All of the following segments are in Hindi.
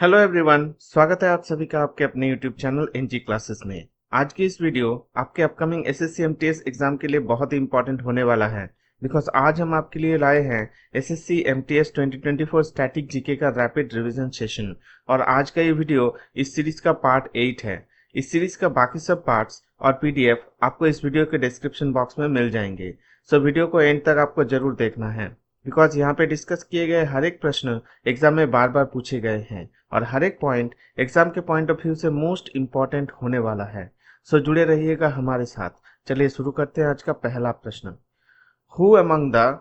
हेलो एवरीवन, स्वागत है आप सभी का आपके अपने यूट्यूब चैनल एनजी क्लासेस में। आज की इस वीडियो आपके अपकमिंग एसएससी एमटीएस एग्जाम के लिए बहुत ही इंपॉर्टेंट होने वाला है। बिकॉज आज हम आपके लिए लाए हैं एसएससी एमटीएस 2024 स्टैटिक जीके का रैपिड रिवीजन सेशन। और आज का ये वीडियो इस सीरीज का पार्ट 8 है। इस सीरीज का बाकी सब पार्ट्स और पीडीएफ आपको इस वीडियो के डिस्क्रिप्शन बॉक्स में मिल जाएंगे। सो वीडियो को एंड तक आपको जरूर देखना है, बिकॉज यहाँ पे डिस्कस किए गए हर एक प्रश्न एग्जाम में बार बार पूछे गए हैं और हर एक पॉइंट एग्जाम के पॉइंट ऑफ व्यू से मोस्ट इंपॉर्टेंट होने वाला है। सो जुड़े रहिएगा हमारे साथ। चलिए शुरू करते हैं आज का पहला प्रश्न। Who among the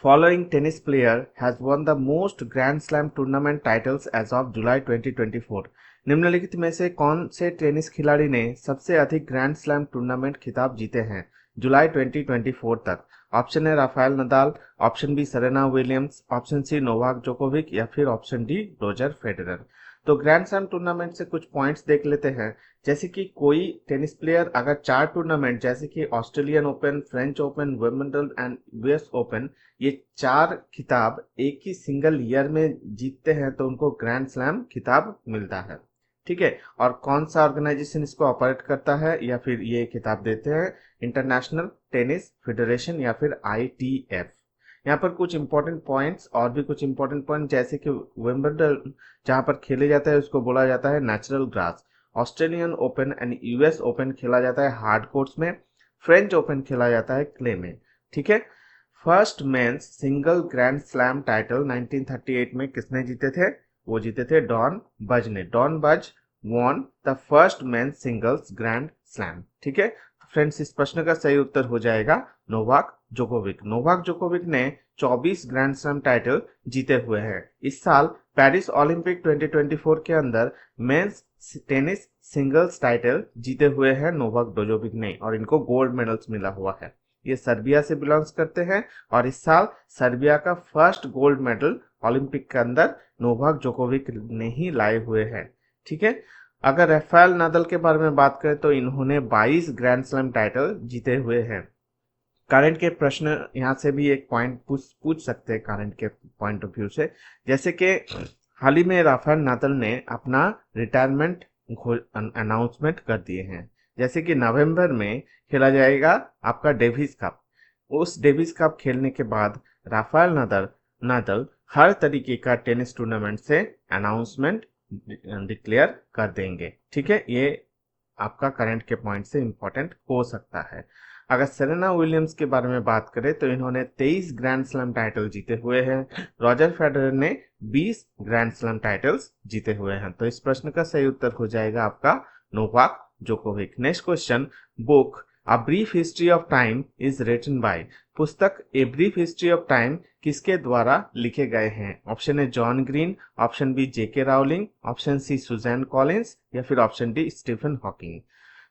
following tennis player has won the most grand slam tournament titles as of July 2024? निम्नलिखित में से कौन से टेनिस खिलाड़ी ने सबसे अधिक ग्रैंड स्लैम टूर्नामेंट खिताब जीते हैं जुलाई 2024 तक? ऑप्शन है Rafael Nadal, option B Serena Williams, option C Novak Djokovic या फिर ऑप्शन डी रोजर फेडरर। तो ग्रैंड स्लैम टूर्नामेंट से कुछ पॉइंट्स देख लेते हैं। जैसे कि कोई टेनिस प्लेयर अगर 4 टूर्नामेंट जैसे कि Australian open, French open, Wimbledon and US open, ये 4 खिताब एक ही सिंगल ईयर में जीतते हैं तो उनको ग्रैंड स्लैम खिताब मिलता है। ठीक है, और कौन सा ऑर्गेनाइजेशन इसको ऑपरेट करता है या फिर ये खिताब देते हैं? इंटरनेशनल टेनिस फेडरेशन या फिर आईटीएफ। यहाँ पर कुछ इंपॉर्टेंट पॉइंट्स और भी कुछ इंपॉर्टेंट पॉइंट, जैसे कि विंबलडन जहाँ पर खेले जाता है उसको बोला जाता है natural grass. Australian open and US open खेला जाता है हार्ड कोर्ट्स में। फ्रेंच ओपन खेला जाता है क्ले में। ठीक है। First men's single grand slam title 1938 में किसने जीते थे? वो जीते थे डॉन बज ने। डॉन बज won the first men's singles grand slam. ठीक है। फ्रेंड्स, इस प्रश्न का सही उत्तर हो जाएगा नोवाक जोकोविक। नोवाक जोकोविक ने 24 ग्रैंड स्लैम टाइटल जीते हुए हैं। इस साल पेरिस ओलंपिक 2024 के अंदर मेंस टेनिस सिंगल्स टाइटल जीते हुए हैं नोवाक जोकोविक ने, और इनको गोल्ड मेडल्स मिला हुआ है। ये सर्बिया से बिलोंग्स करते हैं और इस साल सर्बिया का फर्स्ट गोल्ड मेडल ओलंपिक के अंदर नोवाक जोकोविक ने ही लाए हुए हैं। ठीक है। अगर राफेल नादल के बारे में बात करें तो इन्होंने 22 ग्रैंड स्लैम टाइटल जीते हुए हैं। करंट के प्रश्न यहाँ से भी एक पॉइंट पूछ सकते हैं करंट के पॉइंट ऑफ व्यू से। जैसे कि हाल ही में राफेल नादल ने अपना रिटायरमेंट अनाउंसमेंट कर दिए हैं। जैसे कि नवंबर में खेला जाएगा आपका डेविस कप। उस डेविस कप खेलने के बाद राफेल नादल हर तरीके का टेनिस टूर्नामेंट से अनाउंसमेंट डिक्लेयर कर देंगे। ठीक है, ये आपका करंट के पॉइंट से इंपॉर्टेंट हो सकता है। अगर सेरेना विलियम्स के बारे में बात करें तो इन्होंने 23 ग्रैंड स्लैम टाइटल जीते हुए हैं। रॉजर फेडरर ने 20 ग्रैंड स्लैम टाइटल्स जीते हुए हैं। तो इस प्रश्न का सही उत्तर हो जाएगा आपका Novak Djokovic. Next question. Book a brief history of time is written by. पुस्तक a brief history of time किसके द्वारा लिखे गए हैं? ऑप्शन है John Green, option B JK Rowling, option C Suzanne Collins या फिर ऑप्शन डी स्टीफन हॉकिंग।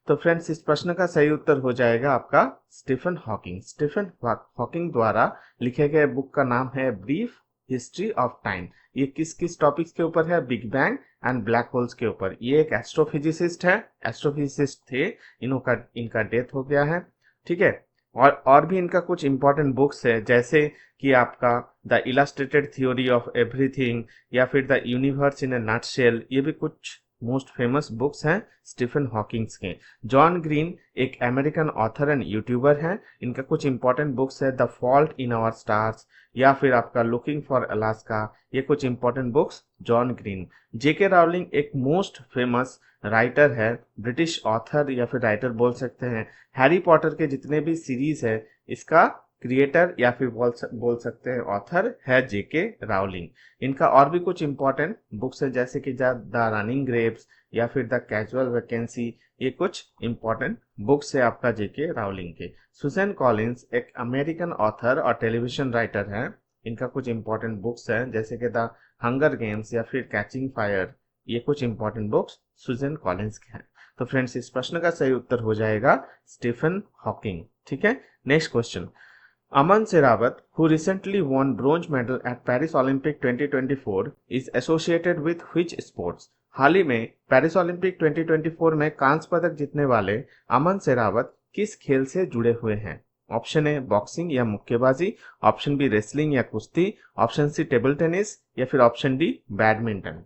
तो फ्रेंड्स, इस प्रश्न का सही उत्तर हो जाएगा आपका स्टीफन हॉकिंग। स्टीफन हॉकिंग द्वारा लिखे गए बुक का नाम है ब्रीफ हिस्ट्री ऑफ टाइम। ये किस किस टॉपिक्स के ऊपर है? Big bang and black holes के ऊपर। ये एक एस्ट्रोफिजिसिस्ट है, एस्ट्रोफिजिसिस्ट थे, इनका डेथ हो गया है। ठीक है। और भी इनका कुछ इंपॉर्टेंट बुक्स है, जैसे कि आपका the illustrated theory of everything या फिर the universe in a nutshell. ये भी कुछ मोस्ट फेमस बुक्स हैं स्टीफन हॉकिंग्स के। जॉन ग्रीन एक अमेरिकन ऑथर एंड यूट्यूबर हैं। इनका कुछ इंपॉर्टेंट बुक्स है the fault in our stars या फिर आपका लुकिंग फॉर अलास्का। ये कुछ important books John Green. J K Rowling एक मोस्ट फेमस राइटर है, ब्रिटिश ऑथर या फिर राइटर बोल सकते हैं। हैरी पॉटर के जितने भी सीरीज है इसका क्रिएटर या फिर बोल सकते हैं ऑथर है जेके राउलिंग। इनका और भी कुछ इंपॉर्टेंट बुक्स है, जैसे कि द रनिंग ग्रेप्स या फिर द कैजुअल वैकेंसी। ये कुछ इंपॉर्टेंट बुक्स है आपका जेके राउलिंग के। सुजैन कॉलिंस एक अमेरिकन ऑथर और टेलीविजन राइटर है। इनका कुछ इंपॉर्टेंट बुक्स है, जैसे कि द हंगर गेम्स या फिर कैचिंग फायर। ये कुछ इंपॉर्टेंट बुक्स सुजैन कॉलिंस के हैं। तो फ्रेंड्स, इस प्रश्न का सही उत्तर हो जाएगा स्टीफन हॉकिंग। ठीक है। Next question. Aman Seravat, who recently won bronze medal at Paris Olympic 2024, is associated with which sports? हाल ही में पेरिस ओलंपिक 2024 में कांस्य पदक जीतने वाले अमन सेरावत किस खेल से जुड़े हुए हैं? ऑप्शन ए बॉक्सिंग या मुक्केबाजी, ऑप्शन बी रेसलिंग या कुश्ती, ऑप्शन सी टेबल टेनिस या फिर ऑप्शन डी बैडमिंटन।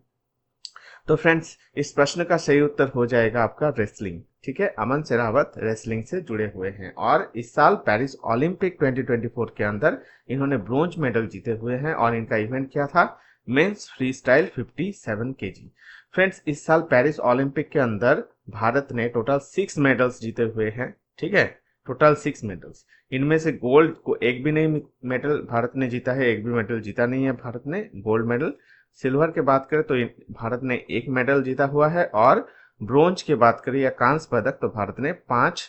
तो फ्रेंड्स, इस प्रश्न का सही उत्तर हो जाएगा आपका रेसलिंग। ठीक है, अमन शेरावत रेसलिंग से जुड़े हुए हैं और इस साल पेरिस ओलंपिक 2024 के अंदर इन्होंने ब्रोंज मेडल जीते हुए हैं और इनका इवेंट क्या था? Men's freestyle 57 KG. Friends, इस साल पेरिस ओलंपिक के अंदर भारत ने टोटल 6 मेडल्स जीते हुए हैं। ठीक है, टोटल 6 मेडल्स। इनमें से गोल्ड को एक भी नहीं मेडल भारत ने जीता है, एक भी मेडल जीता नहीं है भारत ने गोल्ड मेडल। सिल्वर की बात करें तो भारत ने एक मेडल जीता हुआ है और ब्रोंज की बात करें या कांस्य पदक तो भारत ने 5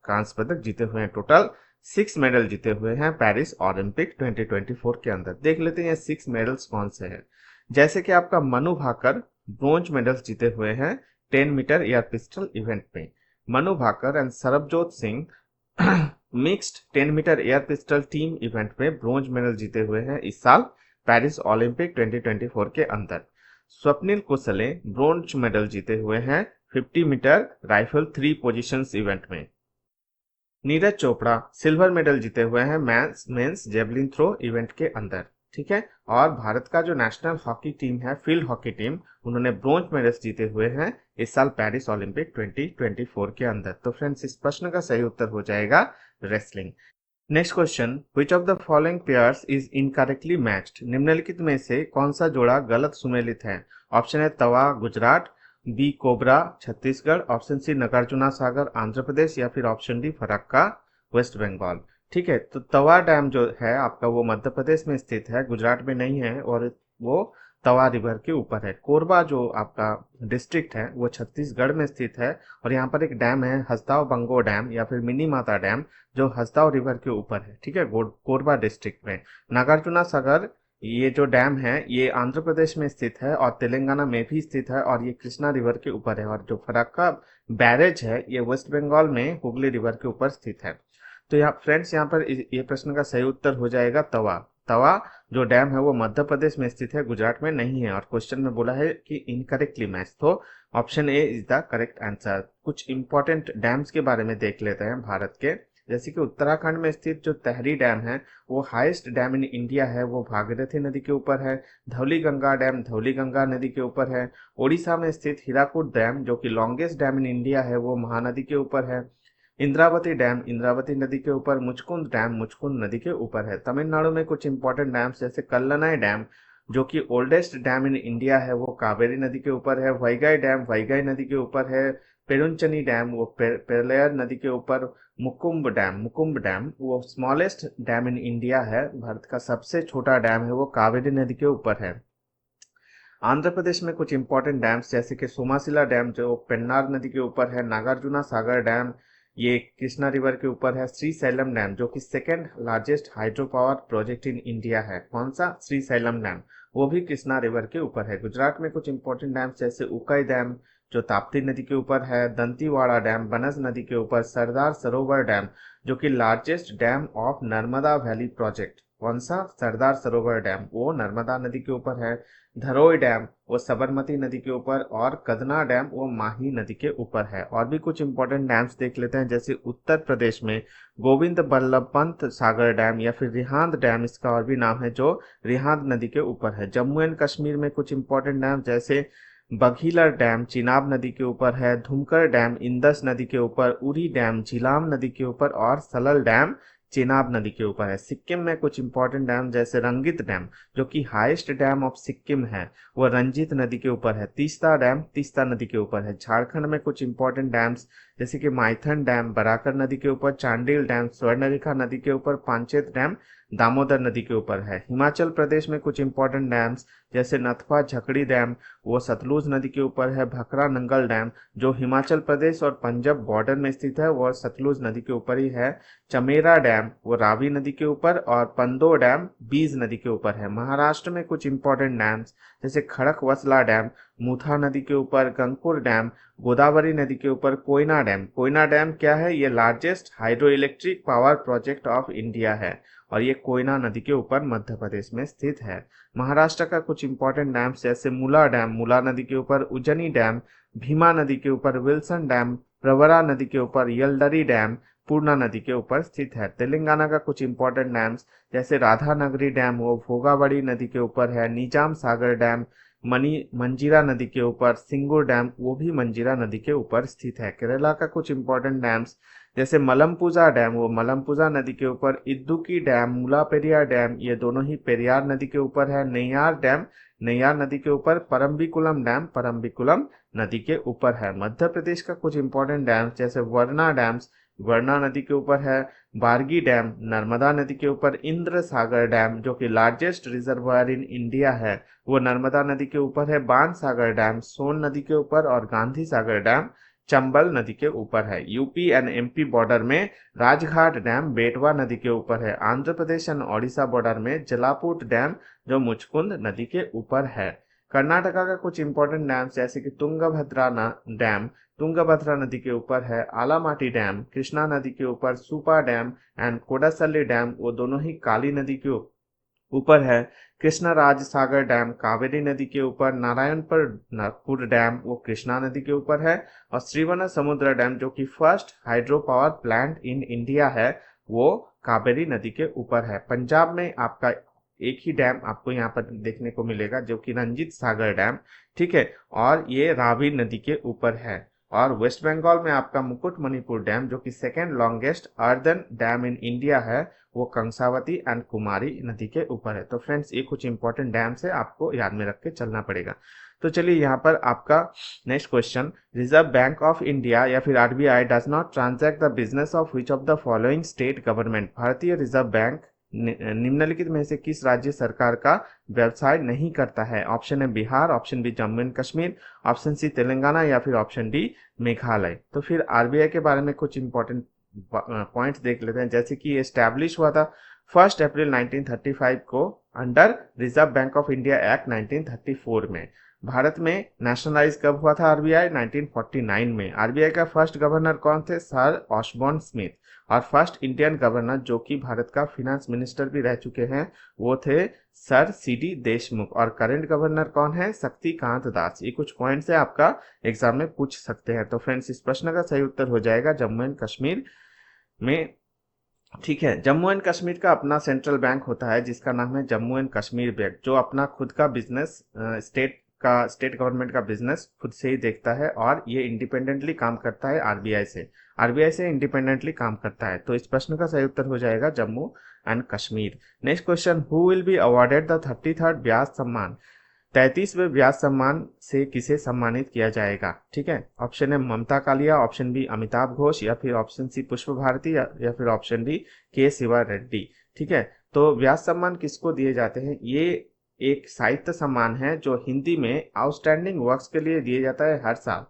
कांस्य पदक जीते हुए हैं। टोटल 6 मेडल जीते हुए हैं पेरिस ओलंपिक 2024 के अंदर। देख लेते हैं ये 6 मेडल्स कौन से हैं। जैसे कि आपका मनु भाकर ब्रोंज मेडल्स जीते हुए हैं 10 मीटर एयर पिस्टल इवेंट में। Manu Bhaker and Sarabjot Singh mixed 10 metre air pistol team event में ब्रोंज मेडल जीते हुए हैं इस साल पेरिस ओलंपिक 2024 के अंदर। स्वप्निल कुशले ब्रोंज मेडल जीते हुए हैं 50 मीटर राइफल 3 पोजीशंस इवेंट में। नीरज चोपड़ा सिल्वर मेडल जीते हुए हैं मेंस जेवलिन थ्रो इवेंट के अंदर। ठीक है, और भारत का जो नेशनल हॉकी टीम है, फील्ड हॉकी टीम, उन्होंने ब्रोंज मेडल्स जीते हुए हैं इस साल पेरिस ओलंपिक 2024 के अंदर। तो फ्रेंड्स, इस प्रश्न का सही उत्तर हो जाएगा wrestling. Next question, which of the following pairs is incorrectly matched? निम्नलिखित में से कौन सा जोड़ा गलत सुमेलित है? ऑप्शन है तवा गुजरात, बी कोबरा छत्तीसगढ़, ऑप्शन सी नागार्जुना सागर आंध्र प्रदेश या फिर option D Farakka West Bengal. ठीक है, तो तवा डैम जो है आपका वो मध्य प्रदेश में स्थित है, गुजरात में नहीं है और वो तवा रिवर के ऊपर है। कोरबा जो आपका डिस्ट्रिक्ट है वो छत्तीसगढ़ में स्थित है और यहाँ पर एक डैम है हसदाव बंगो डैम या फिर मिनी माता डैम जो हसदाव रिवर के ऊपर है। ठीक है, कोरबा डिस्ट्रिक्ट में। नागार्जुना सागर ये जो डैम है ये आंध्र प्रदेश में स्थित है और तेलंगाना में भी स्थित है और ये कृष्णा रिवर के ऊपर है। और जो फरक्का बैरेज है ये वेस्ट बंगाल में हुगली रिवर के ऊपर स्थित है। तो यहाँ फ्रेंड्स, यहाँ पर ये प्रश्न का सही उत्तर हो जाएगा तवा। तवा जो डैम है वो मध्य प्रदेश में स्थित है, गुजरात में नहीं है। और क्वेश्चन में बोला है कि इनकरेक्टली मैच, तो option A is the correct answer. कुछ इंपॉर्टेंट डैम्स के बारे में देख लेते हैं भारत के। जैसे कि उत्तराखंड में स्थित जो तहरी डैम है वो हाईएस्ट डैम इन इंडिया है, वो भागीरथी नदी के ऊपर है। धौली गंगा डैम धौली गंगा नदी के ऊपर है। ओडिशा में स्थित हीराकुद डैम जो कि लॉन्गेस्ट डैम इन इंडिया है वो महानदी के ऊपर है। इंद्रावती डैम इंद्रावती नदी के ऊपर। मुचकुंद डैम मुचकुंद नदी के ऊपर है। तमिलनाडु में कुछ इंपॉर्टेंट डैम्स जैसे कल्लनाई डैम जो कि ओल्डेस्ट डैम इन इंडिया है वो कावेरी नदी के ऊपर है। वैगाई डैम वैगाई नदी के ऊपर है। पेरुंचनी डैम वो पेरलेयर नदी के ऊपर। मुकुम्ब डैम वो स्मॉलेस्ट डैम इन इंडिया है, भारत का सबसे छोटा डैम है, वो कावेरी नदी के ऊपर है। आंध्र प्रदेश में कुछ इंपॉर्टेंट डैम्स जैसे कि सोमासिला डैम जो पेन्नार नदी के ऊपर है। नागार्जुना सागर डैम ये कृष्णा रिवर के ऊपर है। श्रीशैलम डैम जो कि second largest hydro power project in India है। कौन सा? श्रीशैलम डैम, वो भी कृष्णा रिवर के ऊपर है। गुजरात में कुछ इंपॉर्टेंट डैम्स जैसे उकाई डैम जो ताप्ती नदी के ऊपर है। दंतीवाड़ा डैम बनस नदी के ऊपर। सरदार सरोवर डैम जो कि largest dam of Narmada valley project. कौन सा? सरदार सरोवर डैम, वो नर्मदा नदी के ऊपर है। धरोई डैम वो साबरमती नदी के ऊपर और कदना डैम वो माही नदी के ऊपर है। और भी कुछ इंपॉर्टेंट डैम्स देख लेते हैं जैसे उत्तर प्रदेश में गोविंद बल्लभ पंत सागर डैम या फिर रिहांद डैम, इसका और भी नाम है, जो रिहांद नदी के ऊपर है। जम्मू एंड कश्मीर में कुछ इंपॉर्टेंट डैम जैसे बघीलर डैम चिनाब नदी के ऊपर है। धुमकर डैम इंदस नदी के ऊपर। उरी डैम झिलाम नदी के ऊपर और सलल डैम चेनाब नदी के ऊपर है। सिक्किम में कुछ इंपॉर्टेंट डैम जैसे रंगित डैम जो कि हाईएस्ट डैम ऑफ सिक्किम है, वो रंजीत नदी के ऊपर है। तीस्ता डैम तीस्ता नदी के ऊपर है। झारखंड में कुछ इंपॉर्टेंट डैम्स जैसे कि माइथन डैम बराकर नदी के ऊपर। चांडिल डैम स्वर्णरेखा नदी के ऊपर। पांचेत डैम दामोदर नदी के ऊपर है। हिमाचल प्रदेश में कुछ इंपॉर्टेंट डैम्स जैसे नथपा झकड़ी डैम वो सतलुज नदी के ऊपर है। भखरा नंगल डैम जो हिमाचल प्रदेश और पंजाब बॉर्डर में स्थित है वो सतलुज नदी के ऊपर ही है। चमेरा डैम वो रावी नदी के ऊपर और पंदो डैम बीज नदी के ऊपर है। महाराष्ट्र में कुछ इंपॉर्टेंट डैम्स जैसे खड़कवसला डैम मूथा नदी के ऊपर। गंगपुर डैम गोदावरी नदी के ऊपर। कोयना डैम क्या है? ये largest hydro electric power project of India है और ये कोयना नदी के ऊपर मध्य प्रदेश में स्थित है। महाराष्ट्र का कुछ इंपॉर्टेंट डैम्स जैसे मुला डैम मुला नदी के ऊपर। उजनी डैम भीमा नदी के ऊपर। विल्सन डैम प्रवरा नदी के ऊपर। यलदरी डैम पूर्णा नदी के ऊपर स्थित है। तेलंगाना का कुछ इंपॉर्टेंट डैम्स जैसे राधानगरी डैम वो भोगावड़ी नदी के ऊपर है। निजाम सागर डैम मंजीरा नदी के ऊपर। सिंगूर डैम वो भी मंजीरा नदी के ऊपर स्थित है। केरला का कुछ इंपॉर्टेंट डैम्स जैसे मलमपुजा डैम वो मलमपुजा नदी के ऊपर। इदुक्की डैम, मुलापेरियार डैम ये दोनों ही पेरियार नदी के ऊपर है। नेय्यार डैम नेय्यार नदी के ऊपर। परम्बिकुलम डैम परम्बिकुलम नदी के ऊपर है। मध्य प्रदेश का कुछ इंपॉर्टेंट डैम्स जैसे वर्ना डैम्स वर्ना नदी के ऊपर है। बारगी डैम नर्मदा नदी के ऊपर। इंद्र सागर डैम जो कि लार्जेस्ट रिजर्वायर इन इंडिया है वो नर्मदा नदी के ऊपर है। बाण सागर डैम सोन नदी के ऊपर। और गांधी सागर डैम चंबल नदी के ऊपर है। यूपी एंड एमपी बॉर्डर में राजघाट डैम बेटवा नदी के ऊपर है। आंध्र प्रदेश एंड ओडिशा बॉर्डर में जलापुट डैम जो मुचकुंद नदी के ऊपर है। कर्नाटका का कुछ इंपॉर्टेंट डैम्स जैसे कि तुंगभद्रा डैम तुंगभद्रा नदी के ऊपर है। आलामाटी डैम कृष्णा नदी के ऊपर। सुपा डैम एंड कोडासल्ली डैम वो दोनों ही काली नदी के ऊपर है। कृष्णराज सागर डैम कावेरी नदी के ऊपर। नारायणपुर डैम वो कृष्णा नदी के ऊपर है। और श्रीवना समुद्र डैम जो कि first hydro power plant in India है वो कावेरी नदी के ऊपर है। पंजाब में आपका एक ही डैम आपको यहाँ पर देखने को मिलेगा जो कि रंजीत सागर डैम, ठीक है, और ये रावी नदी के ऊपर है। और वेस्ट बंगाल में आपका मुकुटमणिपुर डैम जो कि second longest earthen dam in India है वो कंसावती एंड कुमारी नदी के ऊपर है। तो फ्रेंड्स ये कुछ इंपॉर्टेंट डैम्स है, आपको याद में रख के चलना पड़ेगा। तो चलिए यहाँ पर आपका next question, reserve bank of India या फिर RBI does not transact the business of which of the following state government. भारतीय रिजर्व बैंक निम्नलिखित में से किस राज्य सरकार का व्यवसाय नहीं करता है। ऑप्शन है Bihar, option B Jammu and Kashmir, option C Telangana या फिर ऑप्शन डी मेघालय। तो फिर आरबीआई के बारे में कुछ इंपॉर्टेंट पॉइंट्स देख लेते हैं। जैसे कि एस्टैब्लिश हुआ था 1 अप्रैल 1935 को under reserve bank of India act 1934 में। भारत में नेशनलाइज कब हुआ था आरबीआई? 1949 में। आरबीआई का फर्स्ट गवर्नर कौन थे? Sir Osborne Smith. और फर्स्ट इंडियन गवर्नर जो कि भारत का फिनेंस मिनिस्टर भी रह चुके हैं वो थे सर सीडी देशमुख। और करंट गवर्नर कौन है? शक्तिकांत दास। ये कुछ पॉइंट्स है आपका एग्जाम में पूछ सकते हैं। तो फ्रेंड्स इस प्रश्न का सही उत्तर हो जाएगा जम्मू एंड कश्मीर में, ठीक है। जम्मू एंड कश्मीर का अपना सेंट्रल बैंक होता है जिसका नाम है जम्मू एंड कश्मीर बैंक, जो अपना खुद का बिजनेस स्टेट गवर्नमेंट का बिजनेस खुद से ही देखता है और ये इंडिपेंडेंटली काम करता है आरबीआई से इंडिपेंडेंटली काम करता है। तो इस प्रश्न का सही उत्तर हो जाएगा Jammu and Kashmir. Next question, who will be awarded the 33rd व्यास सम्मान। 33वें व्यास सम्मान से किसे सम्मानित किया जाएगा? ठीक है, ऑप्शन है ममता कालिया, ऑप्शन बी अमिताभ घोष, या फिर ऑप्शन सी पुष्प भारती, या फिर ऑप्शन डी के शिवा रेड्डी। ठीक है, तो व्यास सम्मान किसको दिए जाते हैं? ये एक साहित्य सम्मान है जो हिंदी में आउटस्टैंडिंग वर्क्स के लिए दिए जाता है हर साल।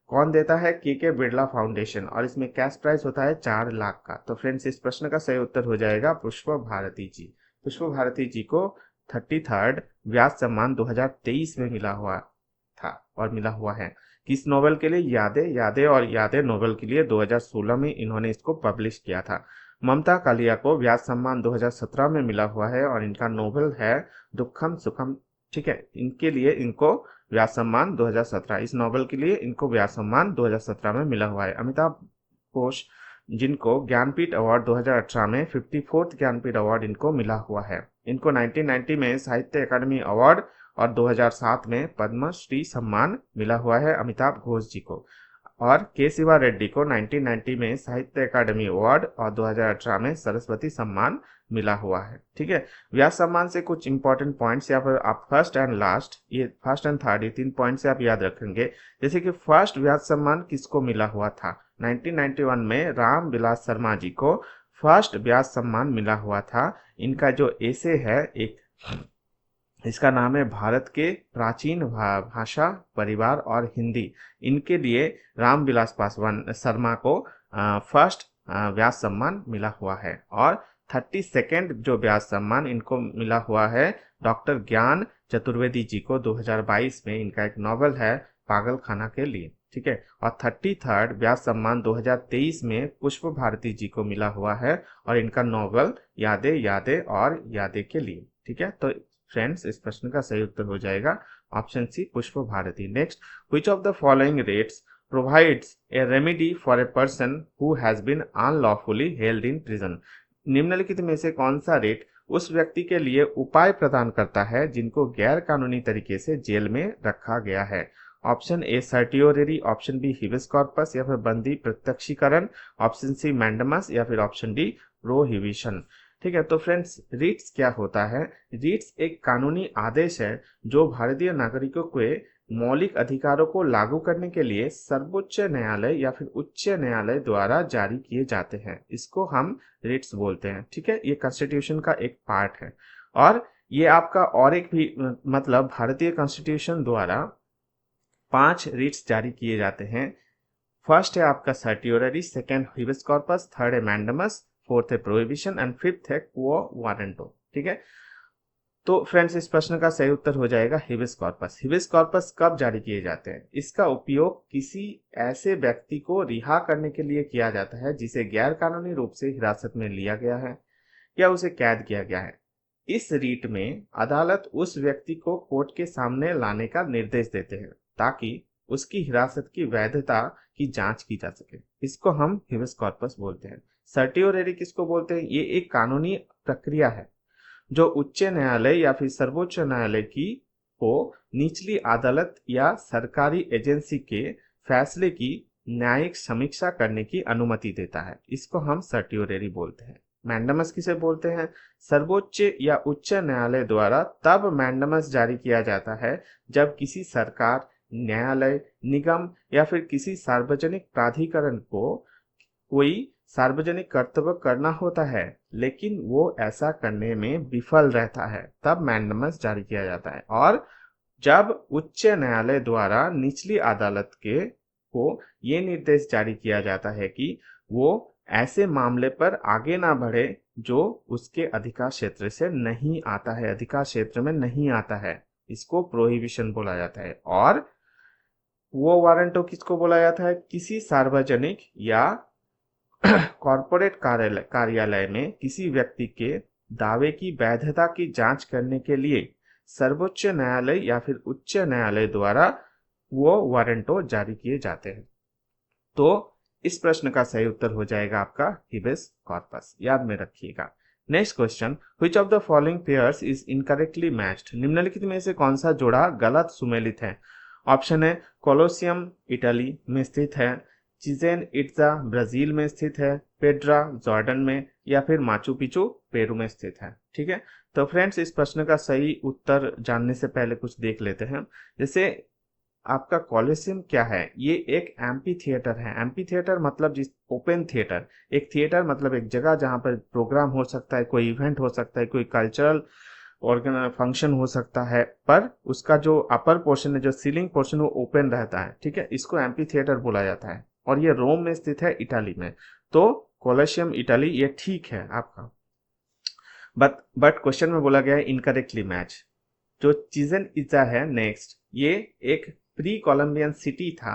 कौन देता है? के बिरला फाउंडेशन। और इसमें कैश प्राइस होता है 4 लाख का। तो फ्रेंड्स इस प्रश्न का सही उत्तर हो जाएगा पुष्प भारती जी। पुष्प भारती जी को 33rd व्यास सम्मान 2023 में मिला हुआ था और मिला हुआ है। किस नोवेल के लिए? यादें और यादें नोवेल के लिए 2016 में इन्होंने इसको पब्लिश किया था। ममता कालिया को व्यास सम्मान 2017 में मिला हुआ है और इनका नोवेल है दुखम सुखम। ठीक है, इनके लिए इनको व्यास सम्मान 2017, इस नोवेल के लिए इनको व्यास सम्मान 2017 में मिला हुआ है। अमिताभ घोष जिनको ज्ञानपीठ अवार्ड 2018 में 54th ज्ञानपीठ अवार्ड इनको मिला हुआ है। इनको 1990 में साहित्य अकादमी अवार्ड और 2007 में पद्मश्री सम्मान मिला हुआ है अमिताभ घोष जी को। और के शिवा रेड्डी को 1990 में साहित्य अकादमी अवार्ड और 2018 में सरस्वती सम्मान मिला हुआ है। ठीक है, व्यास सम्मान से कुछ इंपॉर्टेंट पॉइंट्स यहाँ पर आप फर्स्ट एंड थर्ड ये 3 पॉइंट से आप याद रखेंगे। जैसे कि फर्स्ट व्यास सम्मान किसको मिला हुआ था? 1991 में राम विलास शर्मा जी को फर्स्ट व्यास सम्मान मिला हुआ था। इनका जो एसे है एक, इसका नाम है भारत के प्राचीन भाषा परिवार और हिंदी। इनके लिए रामविलास पासवान शर्मा को फर्स्ट व्यास सम्मान मिला हुआ है। और 32nd जो व्यास सम्मान इनको मिला हुआ है डॉक्टर ज्ञान चतुर्वेदी जी को 2022 में। इनका एक नॉवल है पागल खाना के लिए। ठीक है, और 33rd व्यास सम्मान 2023 में पुष्प भारती जी को मिला हुआ है और इनका नॉवल यादें और यादें के लिए। ठीक है, तो फ्रेंड्स इस प्रश्न का सही उत्तर हो जाएगा option C Pushp Bharti. Next, which of the following writs provides a remedy for a person who has been unlawfully held in prison. निम्नलिखित में से कौन सा रेट उस व्यक्ति के लिए उपाय प्रदान करता है जिनको गैर कानूनी तरीके से जेल में रखा गया है। Option A certiorari, option B habeas corpus या फिर बंदी प्रत्यक्षीकरण, ऑप्शन सी मैंडमस या फिर ऑप्शन डी प्रोहिबिशन। ठीक है, तो फ्रेंड्स रिट्स क्या होता है? रिट्स एक कानूनी आदेश है जो भारतीय नागरिकों के मौलिक अधिकारों को लागू करने के लिए सर्वोच्च न्यायालय या फिर उच्च न्यायालय द्वारा जारी किए जाते हैं। इसको हम रिट्स बोलते हैं। ठीक है, ये कॉन्स्टिट्यूशन का एक पार्ट है और ये आपका और एक भी मतलब भारतीय कॉन्स्टिट्यूशन द्वारा 5 रिट्स जारी किए जाते हैं। फर्स्ट है आपका सर्टियोररी, सेकंड हिबिस कॉर्पस, थर्ड है मैंडमस, फोर्थ है प्रोहिबिशन एंड फिफ्थ है क्वो वारंटो। ठीक है, तो फ्रेंड्स इस प्रश्न का सही उत्तर हो जाएगा हिबिस कॉर्पस। हिबिस कॉर्पस कब जारी किए जाते हैं? इसका उपयोग किसी ऐसे व्यक्ति को रिहा करने के लिए किया जाता है जिसे गैर कानूनी रूप से हिरासत में लिया गया है या उसे कैद किया गया है। इस रीट में अदालत उस व्यक्ति को कोर्ट के सामने लाने का निर्देश देते हैं ताकि उसकी हिरासत की वैधता की जांच की जा सके। इसको हम हिबिस कॉर्पस बोलते हैं। सर्टियोरेरी किसको बोलते हैं? ये एक कानूनी प्रक्रिया है जो उच्च न्यायालय या फिर सर्वोच्च न्यायालय की को निचली अदालत या सरकारी एजेंसी के फैसले की न्यायिक समीक्षा करने की अनुमति देता है। इसको हम सर्टियोरेरी बोलते हैं। मैंडमस किसे बोलते हैं? सर्वोच्च या उच्च न्यायालय द्वारा तब मैंडमस जारी किया जाता है जब किसी सरकार, न्यायालय, निगम या फिर किसी सार्वजनिक प्राधिकरण को कोई सार्वजनिक कर्तव्य करना होता है लेकिन वो ऐसा करने में विफल रहता है, तब मैंडमस जारी किया जाता है। और जब उच्च न्यायालय द्वारा निचली अदालत के को ये निर्देश जारी किया जाता है कि वो ऐसे मामले पर आगे ना बढ़े जो उसके अधिकार क्षेत्र से नहीं आता है, अधिकार क्षेत्र में नहीं आता है, इसको प्रोहिबिशन बोला जाता है। और वो वारंटो किसको बोला जाता है? किसी सार्वजनिक या कॉरपोरेट कार्यालय में किसी व्यक्ति के दावे की वैधता की जांच करने के लिए सर्वोच्च न्यायालय या फिर उच्च न्यायालय द्वारा वो वारंटो जारी किए जाते हैं। तो इस प्रश्न का सही उत्तर हो जाएगा आपका हिबिस कॉर्पस, याद में रखिएगा। Next question, which of the following pairs is incorrectly matched? निम्नलिखित में से कौन सा जोड़ा गलत सुमेलित है? ऑप्शन है कोलोसियम इटली में स्थित है, चिचेन इट्जा ब्राजील में स्थित है, पेड्रा जॉर्डन में, या फिर माचू पिचू पेरू में स्थित है। ठीक है, तो फ्रेंड्स इस प्रश्न का सही उत्तर जानने से पहले कुछ देख लेते हैं। जैसे आपका कॉलोसियम क्या है? ये एक एम्पी थिएटर है। एम्पी थिएटर मतलब जिस ओपन थिएटर, एक थिएटर मतलब एक जगह जहां पर प्रोग्राम हो सकता है, कोई इवेंट हो सकता है, कोई कल्चरल ऑर्गन फंक्शन हो सकता है, पर उसका जो अपर पोर्शन है, जो सीलिंग पोर्शन, वो ओपन रहता है। ठीक है, इसको एम्पी थिएटर बोला जाता है और ये रोम में स्थित है, इटाली में। तो कोलोसियम इटाली ये ठीक है आपका। बट क्वेश्चन में बोला गया है इनकरेक्टली मैच। जो चिचेन इट्जा है नेक्स्ट, ये एक प्री कोलंबियन सिटी था